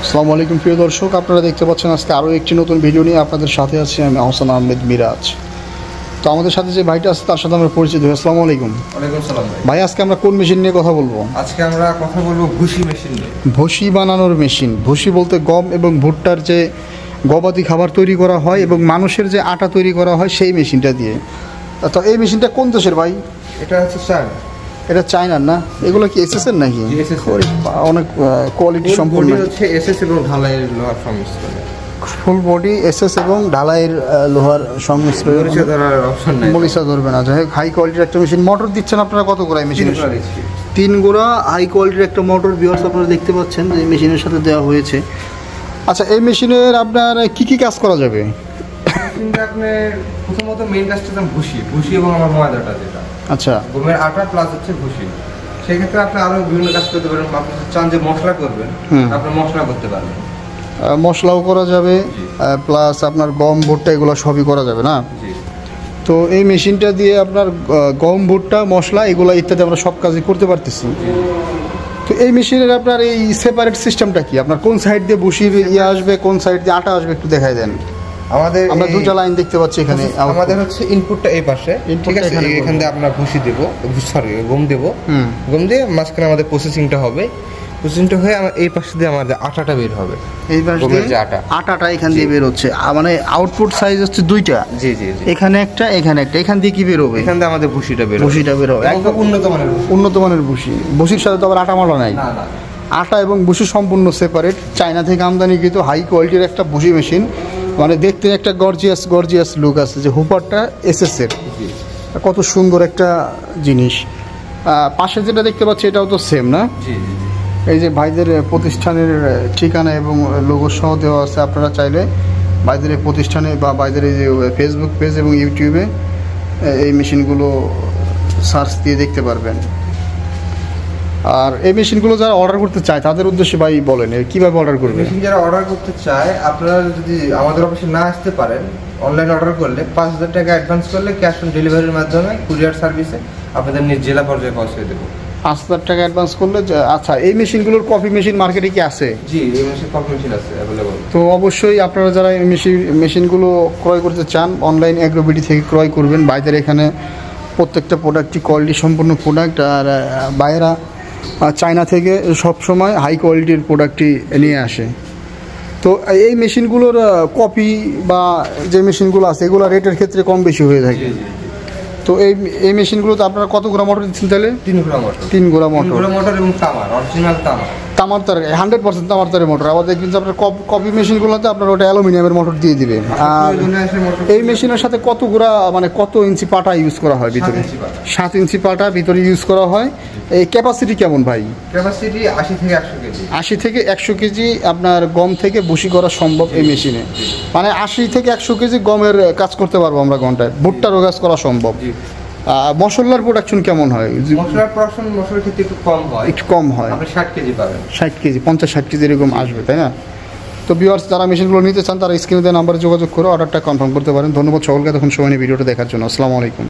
আসসালামু আলাইকুম প্রিয় দর্শক, আপনারা দেখতে পাচ্ছেন আজকে আরও একটি নতুন ভিডিও নিয়ে আপনাদের সাথে আছি আমি আহসান আহমেদ মিরাজ। তো আমাদের সাথে যে ভাইটা আছে তার সাথে আমরা পরিচিত হই। আসসালামু আলাইকুম। ওয়ালাইকুম সালাম ভাই, আজকে আমরা কোন মেশিন নিয়ে কথা বলবো? আজকে আমরা কথা বলবো ভুসি মেশিন নিয়ে। ভুসি বানানোর মেশিন। ভুসি বলতে গম এবং ভুট্টার যে গবাদি খাবার তৈরি করা হয় এবং মানুষের যে আটা তৈরি করা হয় সেই মেশিনটা দিয়ে। তো এই মেশিনটা কোন দেশের ভাই? এটা হচ্ছে চায়না। এটা চায়নার না? এগুলো কি এসএসএর নাকি? অনেক কোয়ালিটি সম্পূর্ণ হচ্ছে এসএস এবং ঢালাইয়ের লোহার সংমিশ্রণ। ফুল বডি এসএস এবং ঢালাইয়ের লোহার সংমিশ্রণ। মরিচা ধরবে না। যাই হোক, হাই কোয়ালিটির একটা মেশিন। মোটর দিচ্ছেন আপনারা কত গোড়ায় মেশিন? 3 গোড়া হাই কোয়ালিটির একটা মোটর ভিউয়ার্স আপনারা দেখতে পাচ্ছেন যে মেশিনের সাথে দেওয়া হয়েছে। আচ্ছা, এই মেশিনের আপনার কি কি কাজ করা যাবে? মেশিনটা আপনি প্রথমত মেইন কাজটা হচ্ছে ভুসি এবং আমার ময়দাটা যেটা। আচ্ছা, গমের আটা প্লাস হচ্ছে ভুসি। সেক্ষেত্রে আপনি আরো বিভিন্ন কাজ করতে পারেন। আপনি চান যে মশলা করবেন, আপনি মশলা করতে পারবেন। মশলাও করা যাবে, প্লাস আপনার গম ভুট্টা এগুলো সবই করা যাবে না? তো এই মেশিনটা দিয়ে আপনার গম ভুট্টা মশলা এগুলো ইত্যাদি আমরা সব কাজই করতে পারতেছি। তো এই মেশিনের আপনার এই সেপারেট সিস্টেমটা কি? আপনার কোন সাইড দিয়ে ভুসির ইয়ে আসবে, কোন সাইড দিয়ে আটা আসবে, একটু দেখাই দেন। আমরা দুটো লাইন দেখতে পাচ্ছি এখানে। আমাদের হচ্ছে ইনপুটটা এই পাশে, ঠিক আছে? এখান দিয়ে আমরা ভুসি দেব, সরি গম দেব। গম দিয়ে মাঝখানে আমাদের প্রসেসিংটা হবে। প্রসেসিংটা হয়ে আমার এই পাশে দিয়ে আমাদের আটাটা বের হবে। এই পাশে যে আটাটা এখান দিয়ে বের হচ্ছে, মানে আউটপুট সাইজ হচ্ছে দুইটা। জি জি জি, এখানে একটা এখানে একটা। এখান দিয়ে কি বের হবে? এখান দিয়ে আমাদের ভুসিটা বের হবে। একদম উন্নত মানের ভুসি। ভুসির সাথে তো আবার আটা মালা নাই। না না, আটা এবং ভুসি সম্পূর্ণ সেপারেট। চায়না থেকে আমদানিকৃত হাই কোয়ালিটির একটা ভুসি মেশিন। মানে দেখতে একটা গর্জিয়াস লুক আছে। যে হুপারটা এসএসের, কত সুন্দর একটা জিনিস। পাশে যেটা দেখতে পাচ্ছি এটাও তো সেম না? এই যে ভাইদের প্রতিষ্ঠানের ঠিকানা এবং লোগো সহ দেওয়া আছে। আপনারা চাইলে ভাইদের এই প্রতিষ্ঠানে বা ভাইদের এই যে ফেসবুক পেজ এবং ইউটিউবে এই মেশিনগুলো সার্চ দিয়ে দেখতে পারবেন। আর এই মেশিনগুলো যারা অর্ডার করতে চায় তাদের উদ্দেশ্যে ভাই বলেন কীভাবে অর্ডার করবে? মেশিন যারা অর্ডার করতে চায়, আপনারা যদি আমাদের অফিসে না আসতে পারেন, অনলাইন অর্ডার করলে 5000 টাকা অ্যাডভান্স করলে ক্যাশ অন ডেলিভারির মাধ্যমে কুরিয়ার সার্ভিসে আপনাদের নিজ জেলা পর্যায়ে পৌঁছে দেবো। 5000 টাকা অ্যাডভান্স করলে। আচ্ছা, এই মেশিনগুলোর কপি মেশিন মার্কেটে কি আছে? জি, এই মেশিন কপি মেশিন আছে অ্যাভেলেবল। তো অবশ্যই আপনারা যারা এই মেশিনগুলো ক্রয় করতে চান অনলাইন অ্যাগ্রোবিডি থেকে ক্রয় করবেন। বাইরের এখানে প্রত্যেকটা প্রোডাক্টই কোয়ালিটি সম্পন্ন প্রোডাক্ট। আর বাইরা চায়না থেকে সবসময় হাই কোয়ালিটির প্রোডাক্টই নিয়ে আসে। তো এই মেশিনগুলোর কপি বা যে মেশিনগুলো আছে এগুলো রেটের ক্ষেত্রে কম বেশি হয়ে থাকে। তো এই মেশিনগুলোতে আপনারা কত গোড়া মোটর দিচ্ছেন তাহলে? 3 গোড়া মোটর। 3 গোড়া মোটর এবং তামার, অরিজিনাল তামার তার 100% তামার তারের মোটর। আবার দেখবেন যে আপনার কপি মেশিনগুলোতে আপনার ওটা অ্যালুমিনিয়ামের মোটর দিয়ে দিবে। আর এই মেশিনের সাথে কত গোড়া, মানে কত ইঞ্চি পাটা ইউজ করা হয় ভিতরে? 7 ইঞ্চি পাটা ভিতরে ইউজ করা হয়। এই ক্যাপাসিটি কেমন ভাই? ক্যাপাসিটি 80 থেকে 100 কেজি। 80 থেকে 100 কেজি আপনার গম থেকে ভুসি করা সম্ভব এই মেশিনে। মানে 80 থেকে 100 কেজি গমের কাজ করতে পারবো আমরা ঘন্টায়। ভুট্টারও কাজ করা সম্ভব। মশলার প্রোডাকশন কেমন হয়? মশলার প্রোডাকশন মশলার ক্ষেত্রে একটু কম হয়। আপনি 60 কেজি পাবেন। 60 কেজি 50-60 কেজি এরকম আসবে, তাই না? তো ভিউয়ার্স যারা মেশিনগুলো নিতে চান তারা স্ক্রিনে দেওয়া নাম্বারে যোগাযোগ করে অর্ডারটা কনফার্ম করতে পারেন। ধন্যবাদ সকলকে তখন সময় নিয়ে ভিডিওটা দেখার জন্য। আসসালামু আলাইকুম।